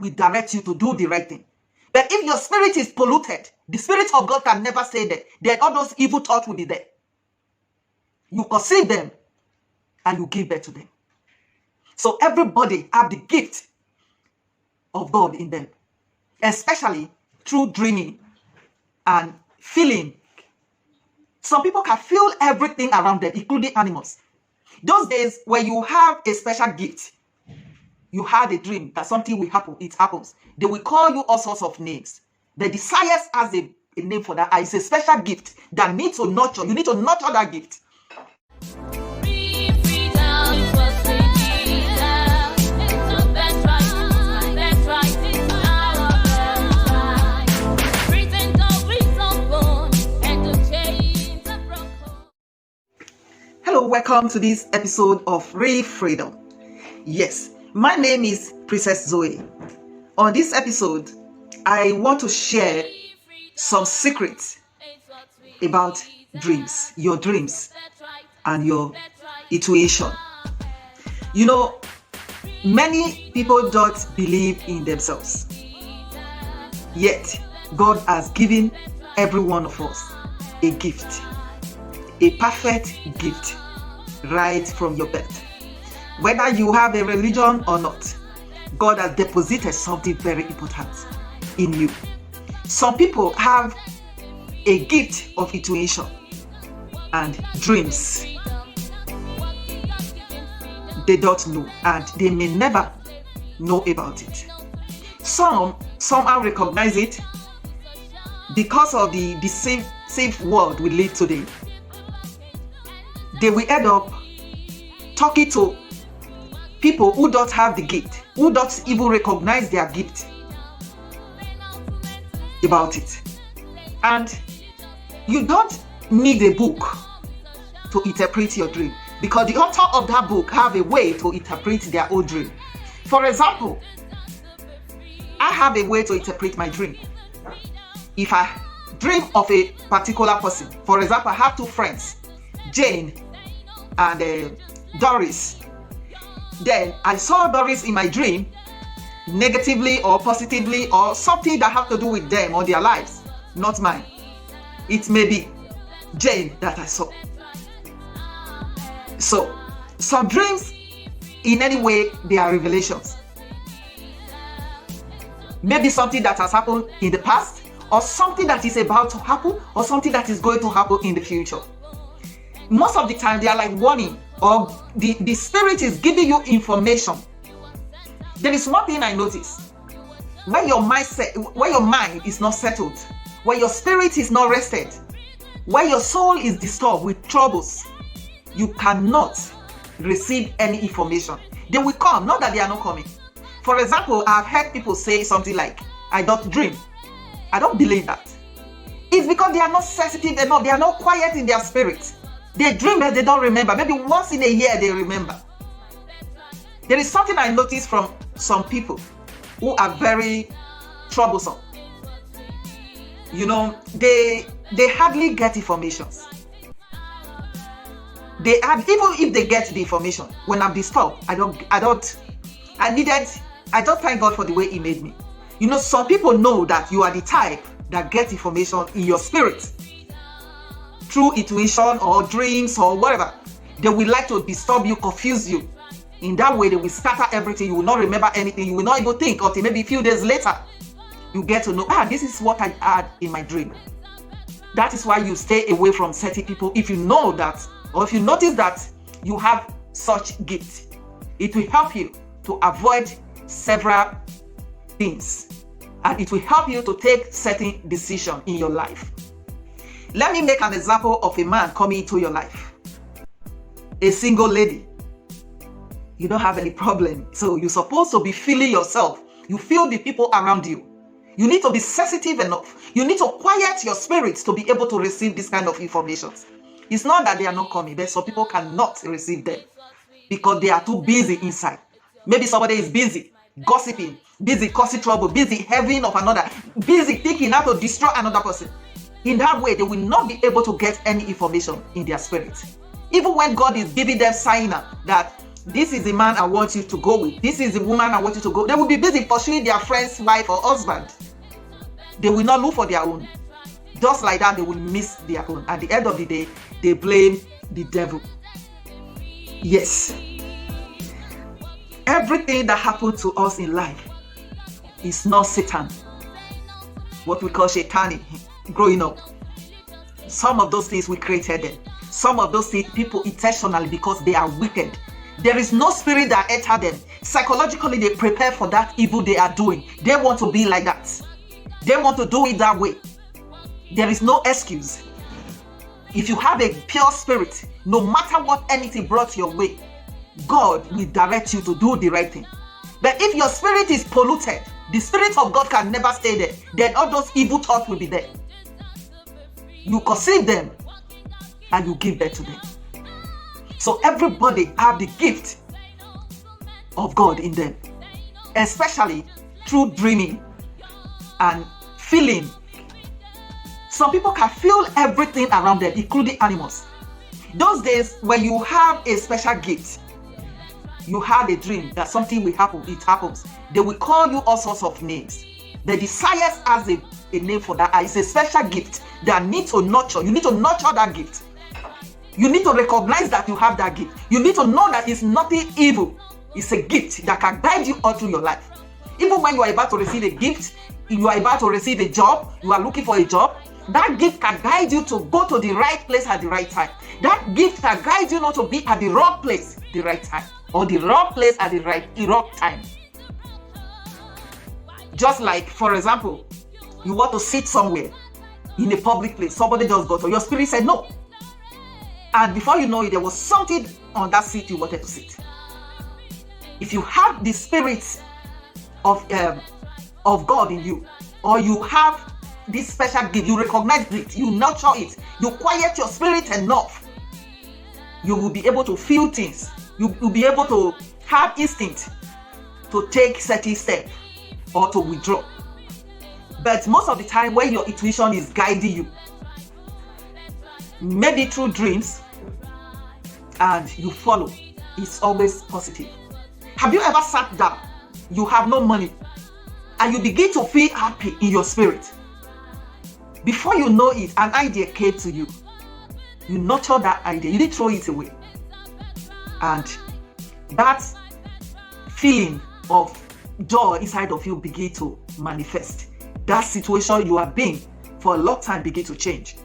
will direct you to do the right thing. But if your spirit is polluted, the Spirit of God can never stay there. Then all those evil thoughts will be there. You conceive them and you give birth to them. So everybody have the gift of God in them, especially through dreaming and feeling. Some people can feel everything around them, including animals. Those days when you have a special gift, you had a dream that something will happen, it happens. They will call you all sorts of names. The science has a name for that. It's a special gift that needs to nurture. You need to nurture that gift. Hello, welcome to this episode of Real Freedom. Yes, my name is Princess Zoe. On this episode, I want to share some secrets about dreams, your dreams, and your intuition. You know, many people don't believe in themselves. Yet, God has given every one of us a gift, a perfect gift, right from your birth. Whether you have a religion or not, God has deposited something very important in you. Some people have a gift of intuition and dreams. They don't know, and they may never know about it. Some somehow recognize it because of the safe world we live today. They will end up talking to people who don't have the gift, who don't even recognize their gift about it. And you don't need a book to interpret your dream, because the author of that book have a way to interpret their own dream. For example, I have a way to interpret my dream. If I dream of a particular person, for example, I have two friends, Jane and Doris. Then I saw Doris in my dream, negatively or positively, or something that have to do with them or their lives, not mine. It may be Jane that I saw. So some dreams, in any way, they are revelations. Maybe something that has happened in the past, or something that is about to happen, or something that is going to happen in the future. Most of the time they are like warning, or the spirit is giving you information. There is one thing I notice. When your mind is not settled, when your spirit is not rested, when your soul is disturbed with troubles, you cannot receive any information. They will come, not that they are not coming. For example, I've heard people say something like, I don't dream. I don't believe that. It's because they are not sensitive enough. They are not quiet in their spirit. They dream but they don't remember. Maybe once in a year they remember. There is something I noticed from some people who are very troublesome. You know, they hardly get informations. Even if they get the information, when I'm disturbed, I don't thank God for the way He made me. You know, some people know that you are the type that gets information in your spirit through intuition or dreams or whatever. They will like to disturb you, confuse you. In that way, they will scatter everything. You will not remember anything. You will not even think until maybe a few days later, you get to know, this is what I had in my dream. That is why you stay away from certain people if you know that, or if you notice that you have such gifts. It will help you to avoid several things, and it will help you to take certain decisions in your life. Let me make an example of a man coming into your life. A single lady. You don't have any problem. So you're supposed to be feeling yourself. You feel the people around you. You need to be sensitive enough. You need to quiet your spirits to be able to receive this kind of information. It's not that they are not coming, but some people cannot receive them because they are too busy inside. Maybe somebody is busy gossiping, busy causing trouble, busy having of another, busy thinking how to destroy another person. In that way, they will not be able to get any information in their spirit. Even when God is giving them sign that This is the man I want you to go with. This is the woman I want you to go. They will be busy pursuing their friend's wife or husband. They will not look for their own. Just like that, they will miss their own. At the end of the day, they blame the devil. Yes. Everything that happened to us in life is not Satan. What we call Shaitani growing up. Some of those things we created them. Some of those things people intentionally, because they are wicked. There is no spirit that enter them. Psychologically, they prepare for that evil they are doing. They want to be like that. They want to do it that way. There is no excuse. If you have a pure spirit, no matter what anything brought your way, God will direct you to do the right thing. But if your spirit is polluted, the spirit of God can never stay there. Then all those evil thoughts will be there. You conceive them and you give birth to them. So everybody have the gift of God in them, especially through dreaming and feeling. Some people can feel everything around them, including animals. Those days when you have a special gift, you had a dream that something will happen, it happens. They will call you all sorts of names. The desires has a name for that. It's a special gift that need to nurture. You need to nurture that gift. You need to recognize that you have that gift. You need to know that it's nothing evil. It's a gift that can guide you all through your life. Even when you are about to receive a gift, you are about to receive a job, you are looking for a job, that gift can guide you to go to the right place at the right time. That gift can guide you not to be at the wrong place at the right time, or the wrong place at the wrong time. Just like, for example, you want to sit somewhere in a public place, somebody just got to, your spirit said no. And before you know it, there was something on that seat you wanted to sit. If you have the spirit of God in you, or you have this special gift, you recognize it, you nurture it, you quiet your spirit enough, you will be able to feel things. You will be able to have instinct to take certain steps or to withdraw. But most of the time when your intuition is guiding you, maybe through dreams, and you follow, it's always positive. Have you ever sat down, you have no money, and you begin to feel happy in your spirit? Before you know it, an idea came to you. You nurture that idea, you didn't throw it away. And that feeling of joy inside of you begin to manifest. That situation you have been for a long time begin to change,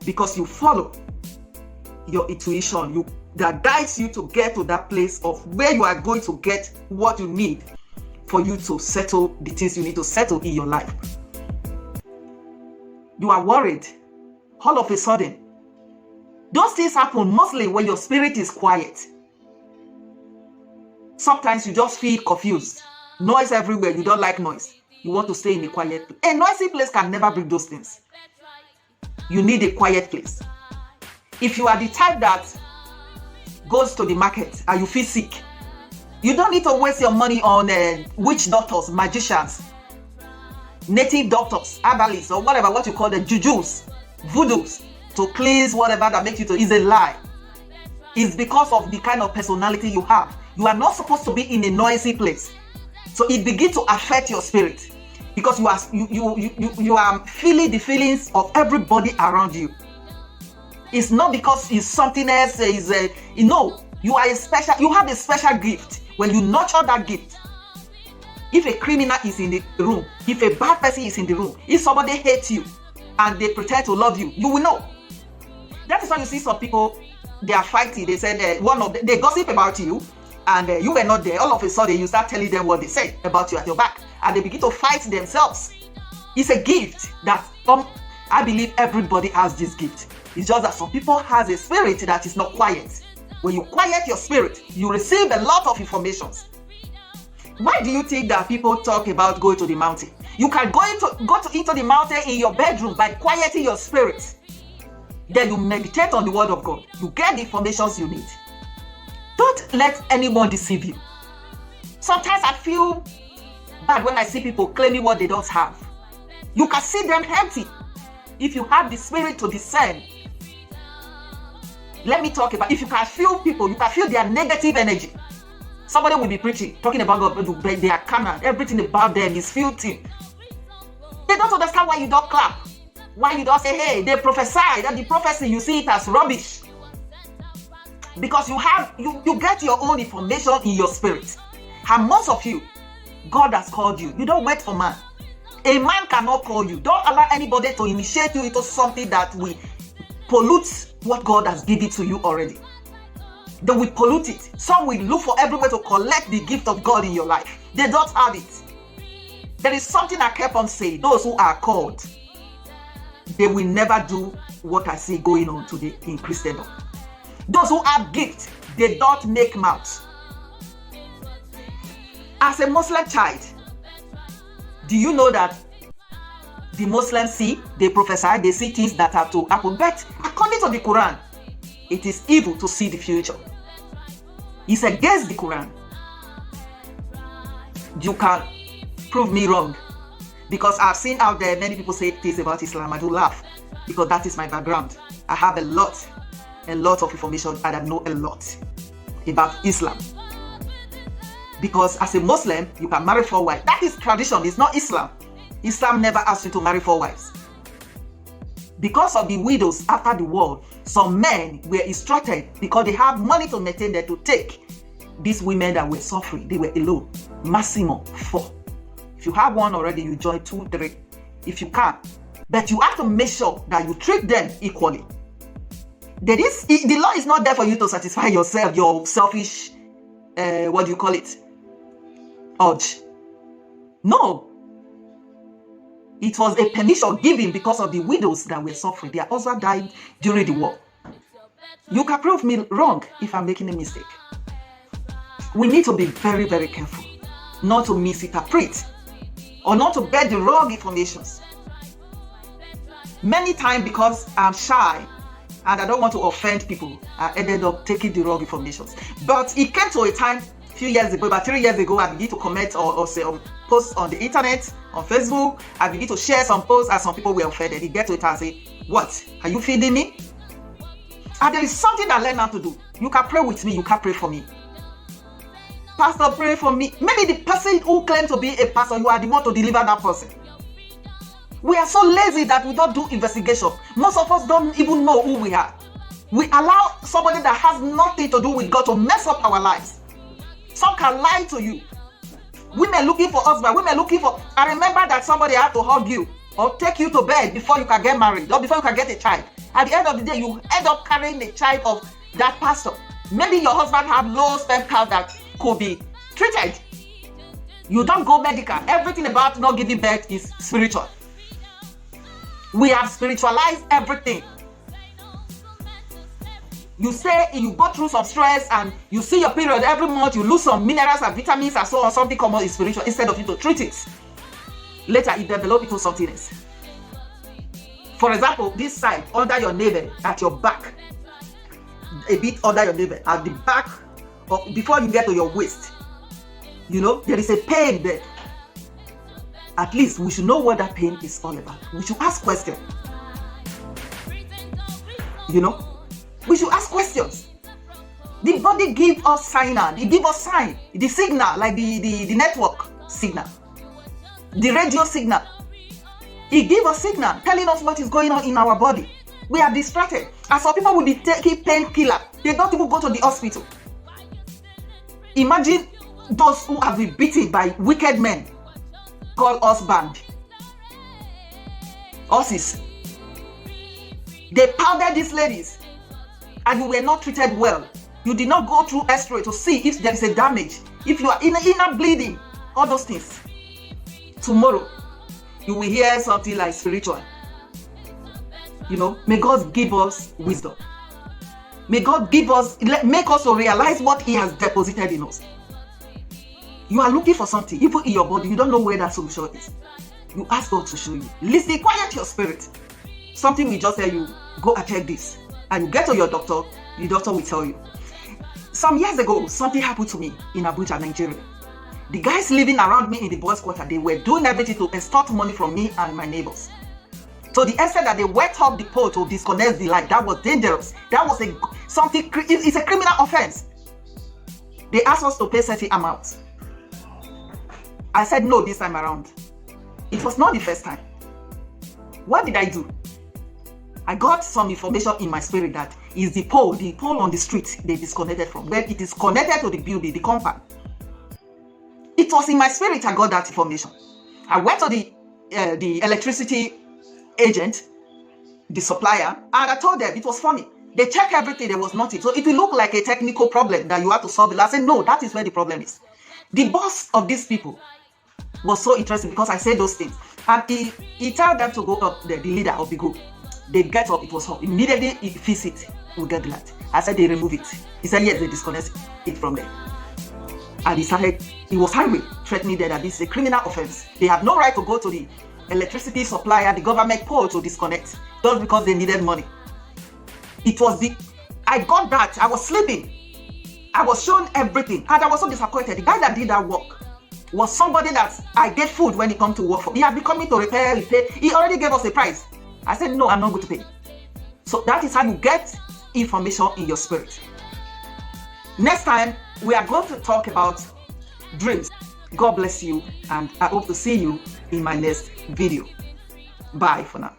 because you follow your intuition, that guides you to get to that place of where you are going to get what you need for you to settle the things you need to settle in your life. You are worried. All of a sudden, those things happen mostly when your spirit is quiet. Sometimes you just feel confused. Noise everywhere. You don't like noise. You want to stay in a quiet place. A noisy place can never bring those things. You need a quiet place. If you are the type that goes to the market and you feel sick, you don't need to waste your money on witch doctors, magicians, native doctors, herbalists, or whatever, what you call the jujus, voodoos, to cleanse whatever that makes you to. Is a lie. It's because of the kind of personality you have. You are not supposed to be in a noisy place. So it begins to affect your spirit, because you are feeling the feelings of everybody around you. It's not because it's something else. You are a special. You have a special gift. When you nurture that gift, if a criminal is in the room, if a bad person is in the room, if somebody hates you and they pretend to love you, you will know. That is why you see some people, they are fighting. They said they gossip about you, and you were not there. All of a sudden, you start telling them what they said about you at your back, and they begin to fight themselves. It's a gift that I believe everybody has this gift. It's just that some people has a spirit that is not quiet. When you quiet your spirit, you receive a lot of information. Why do you think that people talk about going to the mountain? You can go into the mountain in your bedroom by quieting your spirit. Then you meditate on the word of God. You get the information you need. Don't let anyone deceive you. Sometimes I feel bad when I see people claiming what they don't have. You can see them empty. If you have the spirit to discern, let me talk about, if you can feel people, you can feel their negative energy. Somebody will be preaching, talking about God, but they are carnal. Everything about them is filthy. They don't understand why you don't clap. Why you don't say, hey, they prophesy. That the prophecy, you see it as rubbish. Because you get your own information in your spirit. And most of you, God has called you. You don't wait for man. A man cannot call you. Don't allow anybody to initiate you into something that will pollute what God has given to you already. They will pollute it. Some will look for everywhere to collect the gift of God in your life. They don't have it. There is something I kept on saying. Those who are called, they will never do what I see going on today in Christendom. Those who have gifts, they don't make mouths. As a Muslim child, do you know that the Muslims they prophesy, they see things that are to happen? But according to the Quran, it is evil to see the future. It's against the Quran. You can prove me wrong. Because I've seen out there many people say things about Islam. I do laugh because that is my background. I have a lot of information and I know a lot about Islam. Because as a Muslim, you can marry 4 wives. That is tradition, it's not Islam. Islam never asked you to marry 4 wives. Because of the widows after the war, some men were instructed, because they have money to maintain them, to take these women that were suffering. They were alone. Maximum 4. If you have 1 already, you join 2, 3. If you can. But you have to make sure that you treat them equally. The law is not there for you to satisfy yourself, your selfish, what do you call it? Urge. No. It was a permission given because of the widows that were suffering. Their husband died during the war. You can prove me wrong if I'm making a mistake. We need to be very, very careful not to misinterpret or not to get the wrong informations. Many times, because I'm shy and I don't want to offend people, I ended up taking the wrong information. But it came to a time a few years ago, about 3 years ago, I began to comment or say posts on the internet, on Facebook. I began to share some posts and some people were offended. They get to it and say, what? Are you feeding me? And there is something that I learned how to do. You can pray with me, you can pray for me. Pastor, pray for me. Maybe the person who claims to be a pastor, you are the one to deliver that person. We are so lazy that we don't do investigation. Most of us don't even know who we are. We allow somebody that has nothing to do with God to mess up our lives. Some can lie to you. Women looking for husband, women looking for... I remember that somebody had to hug you or take you to bed before you can get married or before you can get a child. At the end of the day, you end up carrying the child of that pastor. Maybe your husband have low sperm count that could be treated. You don't go medical. Everything about not giving birth is spiritual. We have spiritualized everything. You say you go through some stress and you see your period every month, you lose some minerals and vitamins and so on, something common is spiritual, instead of you to treat it. Later it develops into something else. For example, this side, under your navel, at your back, a bit under your navel, at the back, or before you get to your waist, you know, there is a pain there. At least we should know what that pain is all about. We should ask questions. You know, we should ask questions. The body give us signal. They give us sign. The signal, like the network signal, the radio signal. It gives us signal telling us what is going on in our body. We are distracted. And some people will be taking painkiller. They don't even go to the hospital. Imagine those who have been beaten by wicked men called husband. Horses. They pounded these ladies and you were not treated well. You did not go through X-ray to see if there is a damage, if you are in inner bleeding, all those things. Tomorrow, you will hear something like spiritual. You know, may God give us wisdom. May God give us, make us to realize what He has deposited in us. You are looking for something, even in your body, you don't know where that solution is. You ask God to show you. Listen, quiet your spirit. Something will just tell you, go and check this. And you get to your doctor, the doctor will tell you. Some years ago, something happened to me in Abuja, Nigeria. The guys living around me in the boys' quarter, they were doing everything to extort money from me and my neighbors. To the extent that they went up the pole to disconnect the light. That was dangerous. That was it's a criminal offense. They asked us to pay certain amount. I said no this time around. It was not the first time. What did I do? I got some information in my spirit that is the pole on the street they disconnected from. When it is connected to the building, the compound. It was in my spirit I got that information. I went to the electricity agent, the supplier, and I told them it was funny. They checked everything, there was nothing. So it will look like a technical problem that you have to solve. I said, no, that is where the problem is. The boss of these people was so interesting because I said those things. And he told them to go up there, the leader of the group. They get up, it was hot. Immediately he fix it, we'll get the light. I said they remove it. He said yes, they disconnect it from there. And he was angry, threatening them that this is a criminal offense. They have no right to go to the electricity supplier, the government pole to disconnect just because they needed money. I got that. I was sleeping. I was shown everything. And I was so disappointed. The guy that did that work was somebody that I get food when he come to work for. He had been coming to repair. He already gave us a price. I said, no, I'm not going to pay. So that is how you get information in your spirit. Next time, we are going to talk about dreams. God bless you, and I hope to see you in my next video. Bye for now.